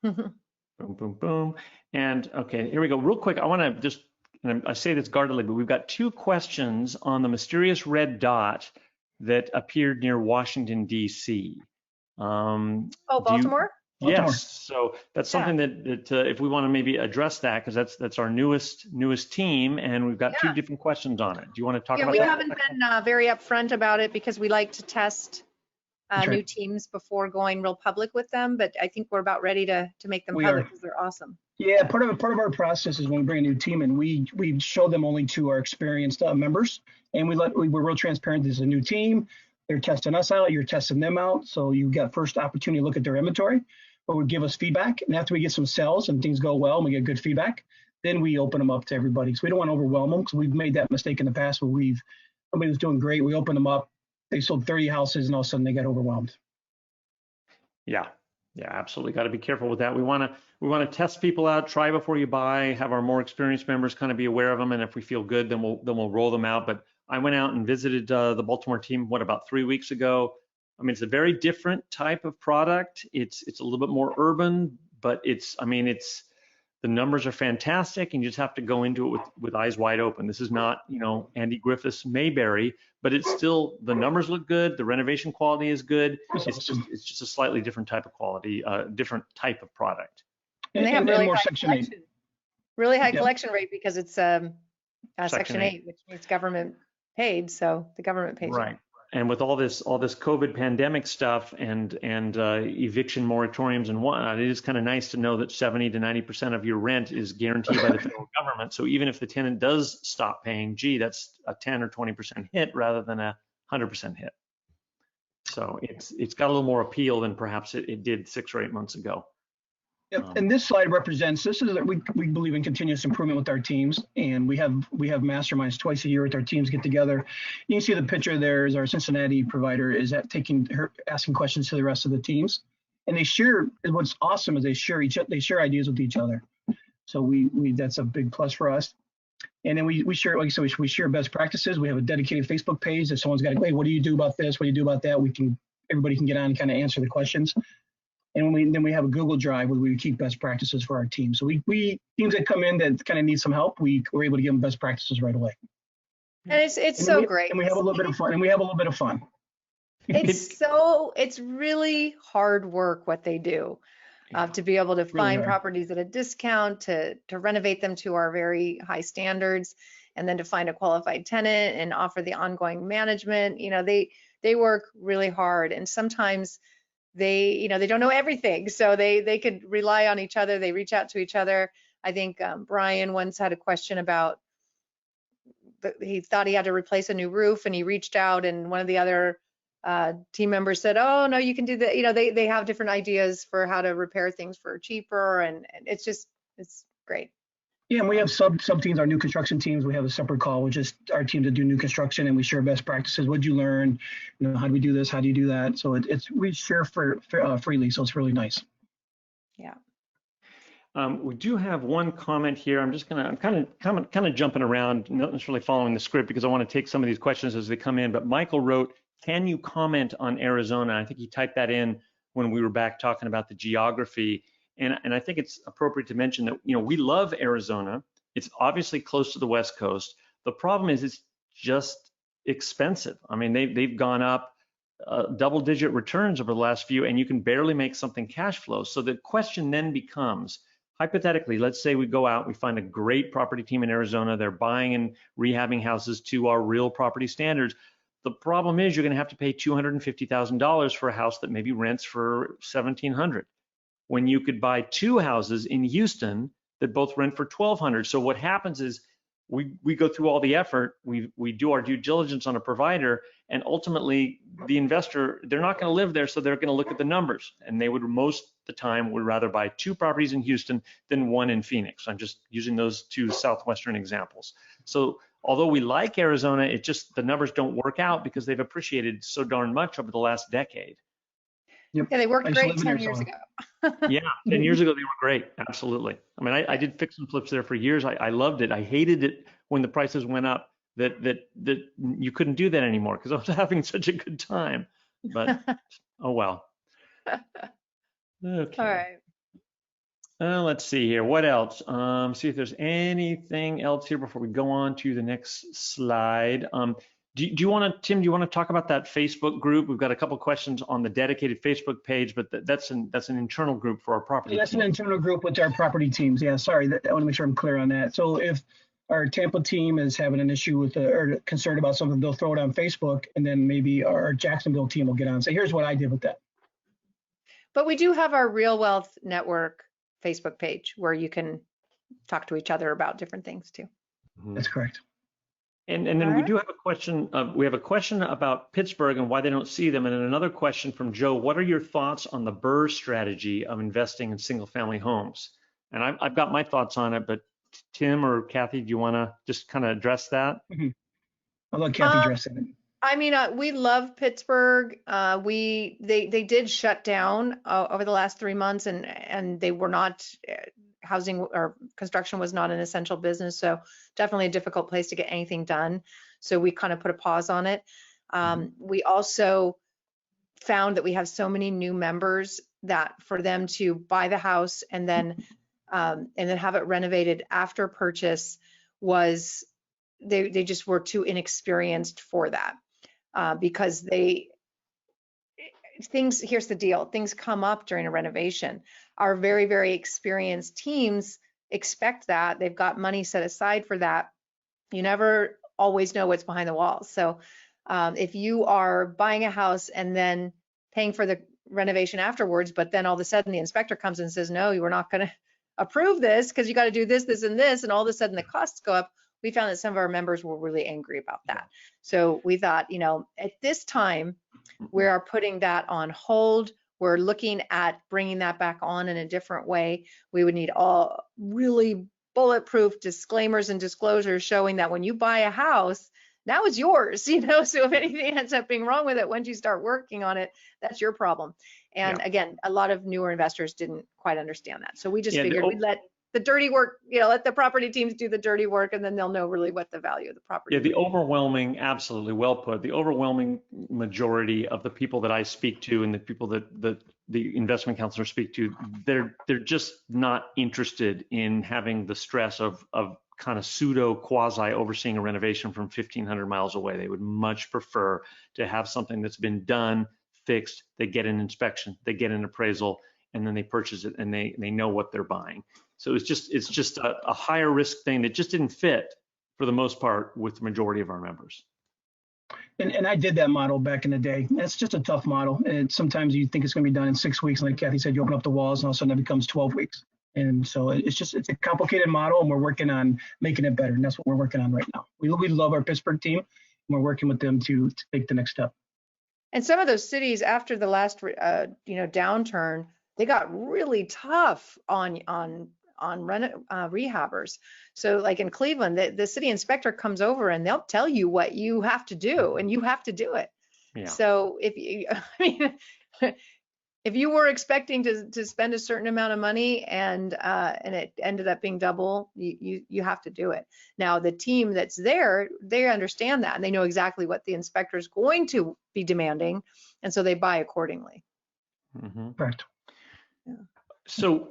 Boom, boom, boom. And okay, here we go. Real quick, I want to just, and I say this guardedly, but we've got two questions on the mysterious red dot that appeared near Washington, D.C. Oh, Do you, Baltimore? yes, Baltimore. so that's Yeah. something that if we want to maybe address that, because that's our newest team, and we've got two Yeah. different questions on it. Do you want to talk Yeah, about we that? haven't been very upfront about it because we like to test That's new right. teams before going real public with them, but I think we're about ready to make them We public are. because they're awesome. Yeah, part of our process is when we bring a new team in, we show them only to our experienced members, and we're real transparent. This is a new team. They're testing us out. You're testing them out. So you got first opportunity to look at their inventory, but would give us feedback. And after we get some sales and things go well and we get good feedback, then we open them up to everybody. So we don't want to overwhelm them because we've made that mistake in the past where somebody was doing great. We opened them up. They sold 30 houses and all of a sudden they got overwhelmed. Yeah, yeah, absolutely. Got to be careful with that. We want to test people out, try before you buy, have our more experienced members kind of be aware of them, and if we feel good, then we'll roll them out. But I went out and visited the Baltimore team, about 3 weeks ago. I mean, it's a very different type of product. It's a little bit more urban, but it's the numbers are fantastic, and you just have to go into it with eyes wide open. This is not, Andy Griffith's Mayberry, but it's still, the numbers look good, the renovation quality is good. It's just a slightly different type of quality, different type of product. And they have really more high Section 8. collection, really high Yep. collection rate because it's Section 8, which means government paid, so the government pays. Right. And with all this COVID pandemic stuff and eviction moratoriums and whatnot, it is kind of nice to know that 70 to 90% of your rent is guaranteed by the federal government. So even if the tenant does stop paying, that's a 10 or 20% hit rather than a 100% hit. So it's got a little more appeal than perhaps it did 6 or 8 months ago. Yep. And this slide represents, we believe in continuous improvement with our teams, and we have masterminds twice a year with our teams get together. You can see the picture there is our Cincinnati provider is asking questions to the rest of the teams, and they share. What's awesome is they share ideas with each other. So we that's a big plus for us. And then we share, like I said, we share best practices. We have a dedicated Facebook page. If someone's got, hey, what do you do about this? What do you do about that? Everybody can get on and kind of answer the questions. And then we have a Google Drive where we keep best practices for our team. So we teams that come in that kind of need some help, we're able to give them best practices right away. And it's so great. And we have a little bit of fun. It's really hard work what they do to be able to find properties at a discount, to renovate them to our very high standards, and then to find a qualified tenant and offer the ongoing management. They work really hard, and sometimes they don't know everything, so they could rely on each other. They reach out to each other. I think Brian once had a question about he thought he had to replace a new roof, and he reached out, and one of the other team members said, oh no, you can do that. They have different ideas for how to repair things for cheaper, and it's great. Yeah, and we have sub teams, our new construction teams. We have a separate call with just our team to do new construction, and we share best practices. What'd you learn? How do we do this? How do you do that? So we share freely, so it's really nice. Yeah. We do have one comment here. I'm kind of jumping around, not necessarily following the script because I want to take some of these questions as they come in. But Michael wrote, "Can you comment on Arizona?" I think he typed that in when we were back talking about the geography. And I think it's appropriate to mention that, we love Arizona. It's obviously close to the West Coast. The problem is it's just expensive. I mean, they've gone up double-digit returns over the last few, and you can barely make something cash flow. So the question then becomes, hypothetically, let's say we go out, we find a great property team in Arizona. They're buying and rehabbing houses to our real property standards. The problem is you're going to have to pay $250,000 for a house that maybe rents for $1,700. When you could buy 2 houses in Houston that both rent for $1,200. So what happens is we go through all the effort, we do our due diligence on a provider, and ultimately the investor, they're not going to live there, so they're going to look at the numbers, and they would most of the time would rather buy 2 properties in Houston than 1 in Phoenix. I'm just using those 2 southwestern examples. So although we like Arizona, it just, the numbers don't work out because they've appreciated so darn much over the last decade. Yep. Yeah, they worked great 10 years ago. Yeah, 10 years ago they were great. Absolutely. I mean, I did fix and flips there for years. I loved it. I hated it when the prices went up. That you couldn't do that anymore because I was having such a good time. But oh well. Okay. All right. Let's see here. What else? See if there's anything else here before we go on to the next slide. Do you want to, Tim? Do you want to talk about that Facebook group? We've got a couple questions on the dedicated Facebook page, but that's an internal group for our property That's team. an internal group with our property teams. Yeah, sorry, I want to make sure I'm clear on that. So if our Tampa team is having an issue with or concerned about something, they'll throw it on Facebook, and then maybe our Jacksonville team will get on and say, here's what I did with that. But we do have our Real Wealth Network Facebook page where you can talk to each other about different things too. That's correct. And then we do have a question. We have a question about Pittsburgh and why they don't see them, and then another question from Joe. What are your thoughts on the Burr strategy of investing in single-family homes? And I've got my thoughts on it, but Tim or Kathy, do you want to just kind of address that? I'll let Kathy address it. I mean, we love Pittsburgh. They did shut down over the last 3 months, and they were not housing or construction was not an essential business. So definitely a difficult place to get anything done. So we kind of put a pause on it. We also found that we have so many new members that for them to buy the house and then have it renovated after purchase was they just were too inexperienced for that. Because here's the deal, things come up during a renovation. Our very, very experienced teams expect that. They've got money set aside for that. You never always know what's behind the walls. So if you are buying a house and then paying for the renovation afterwards, but then all of a sudden the inspector comes and says, no, you were not going to approve this because you got to do this, this, and this, and all of a sudden the costs go up, we found that some of our members were really angry about that. So we thought, at this time, we are putting that on hold. We're looking at bringing that back on in a different way. We would need all really bulletproof disclaimers and disclosures showing that when you buy a house, now it's yours, so if anything ends up being wrong with it, once you start working on it, that's your problem. And again, a lot of newer investors didn't quite understand that. So we just figured we'd let the dirty work, let the property teams do the dirty work, and then they'll know really what the value of the property is. The overwhelming, absolutely well put, the overwhelming majority of the people that I speak to and the people that the investment counselors speak to, they're just not interested in having the stress of kind of pseudo quasi overseeing a renovation from 1,500 miles away. They would much prefer to have something that's been done, fixed, they get an inspection, they get an appraisal, and then they purchase it and they know what they're buying. So it's just a higher risk thing that just didn't fit for the most part with the majority of our members. And I did that model back in the day. That's just a tough model. And sometimes you think it's going to be done in 6 weeks. Like Kathy said, you open up the walls and all of a sudden it becomes 12 weeks. And so it's a complicated model and we're working on making it better. And that's what we're working on right now. We love our Pittsburgh team and we're working with them to take the next step. And some of those cities after the last, downturn, they got really tough on rehabbers. So like in Cleveland, the city inspector comes over and they'll tell you what you have to do and you have to do it. Yeah. So if you were expecting to spend a certain amount of money and it ended up being double, you have to do it. Now the team that's there, they understand that and they know exactly what the inspector is going to be demanding, and so they buy accordingly. Correct. Yeah. So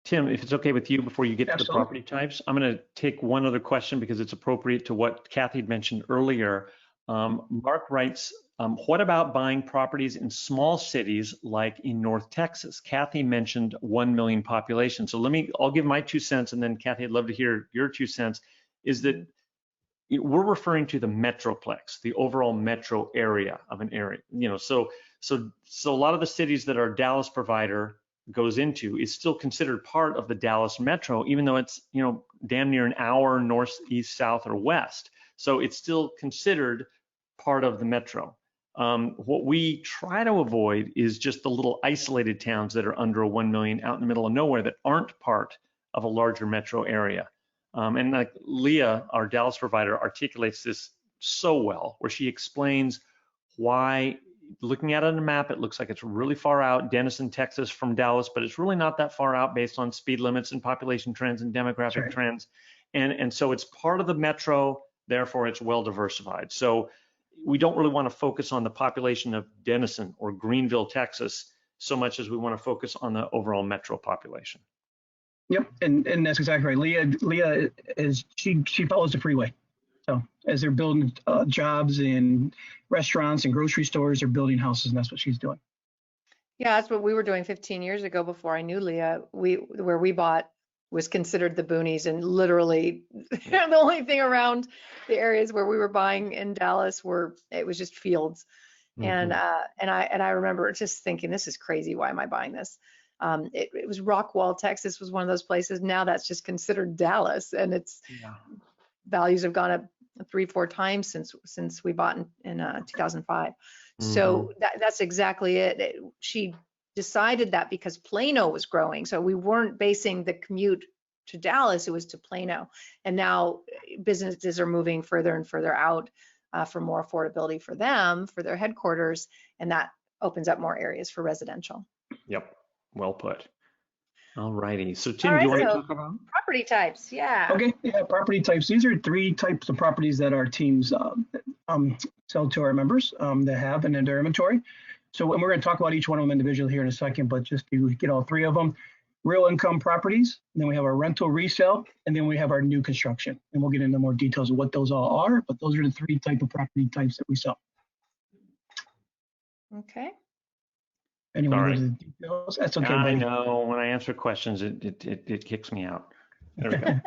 Tim, if it's okay with you, before you get to the property types, I'm going to take one other question because it's appropriate to what Kathy had mentioned earlier. Mark writes, what about buying properties in small cities like in North Texas? Kathy mentioned 1 million population. So I'll give my 2 cents, and then Kathy, I'd love to hear your 2 cents, is that we're referring to the metroplex, the overall metro area of an area. So a lot of the cities that our Dallas provider goes into is still considered part of the Dallas metro, even though it's damn near an hour north, east, south, or west. So it's still considered part of the metro. What we try to avoid is just the little isolated towns that are under 1 million out in the middle of nowhere that aren't part of a larger metro area. And like Leah, our Dallas provider, articulates this so well, where she explains why, looking at it on a map, it looks like it's really far out, Denison, Texas from Dallas, but it's really not that far out based on speed limits and population trends and demographic trends. And so it's part of the metro, therefore it's well diversified. So we don't really want to focus on the population of Denison or Greenville, Texas, so much as we want to focus on the overall metro population. Yep, and that's exactly right. Leah is she follows the freeway. So as they're building jobs in restaurants and grocery stores, they're building houses, and that's what she's doing. Yeah, that's what we were doing 15 years ago before I knew Leah. Where we bought was considered the boonies, and literally the only thing around the areas where we were buying in Dallas it was just fields. And I remember just thinking, this is crazy. Why am I buying this? It was Rockwall, Texas was one of those places. Now that's just considered Dallas, and its values have gone up 3-4 times since we bought in 2005. So that's exactly it. She decided that because Plano was growing. So we weren't basing the commute to Dallas, it was to Plano. And now businesses are moving further and further out for more affordability for them, for their headquarters, and that opens up more areas for residential. Yep, well put. All righty. So Tim, do you want to talk about property types? Yeah. Okay, yeah, property types. These are 3 types of properties that our teams sell to our members that have in their inventory. So, and we're going to talk about each one of them individually here in a second, but just to get all 3 of them. Real income properties, and then we have our rental resale, and then we have our new construction. And we'll get into more details of what those all are, but those are the 3 type of property types that we sell. Okay. Anyone Sorry. go to the details? That's okay. I buddy. know when I answer questions, it kicks me out. There we go.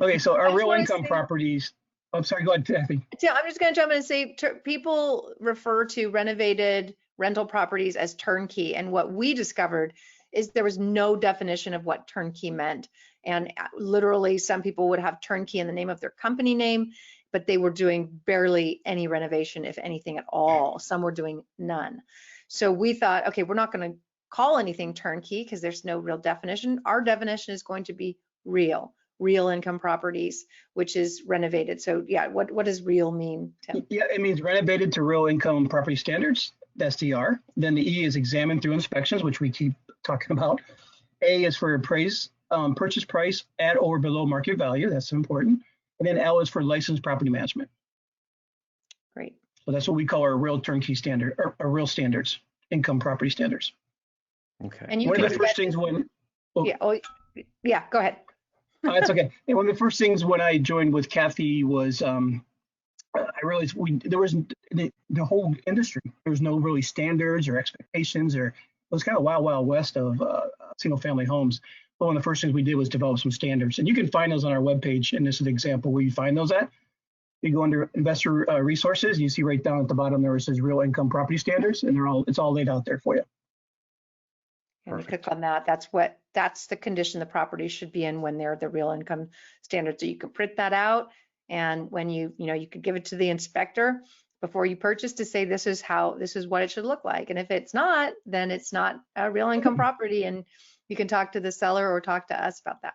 Okay, so our real income properties. I'm sorry, go ahead, Kathy. Yeah, I'm just going to jump in and say people refer to renovated rental properties as turnkey, and what we discovered is there was no definition of what turnkey meant. And literally some people would have turnkey in the name of their company name, but they were doing barely any renovation, if anything at all. Some were doing none. So we thought, okay, we're not going to call anything turnkey because there's no real definition. Our definition is going to be real income properties, which is renovated. So yeah, what does real mean, Tim? Yeah, it means renovated to real income property standards. That's the R. Then the E is examined through inspections, which we keep talking about. A is for purchase price at or below market value. That's important. And then L is for licensed property management. Great. So that's what we call our real turnkey standard, or our real standards, income property standards. Okay. And you one of the first things when yeah, go ahead. That's okay. And one of the first things when I joined with Kathy was I realized there was the whole industry. There was no really standards or expectations, or it was kind of wild west of single family homes. But one of the first things we did was develop some standards, and you can find those on our webpage. And this is an example where you find those at. You go under investor resources, and you see right down at the bottom there it says real income property standards, and it's all laid out there for you. And you click on that. That's the condition the property should be in when they're the real income standards. So you can print that out, and when you could give it to the inspector before you purchase to say this is what it should look like. And if it's not, then it's not a real income property, and you can talk to the seller or talk to us about that.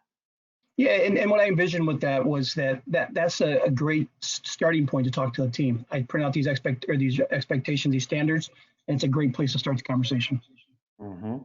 Yeah, and what I envisioned with that was that's a great starting point to talk to the team. I print out these expectations, these standards, and it's a great place to start the conversation. Mm-hmm.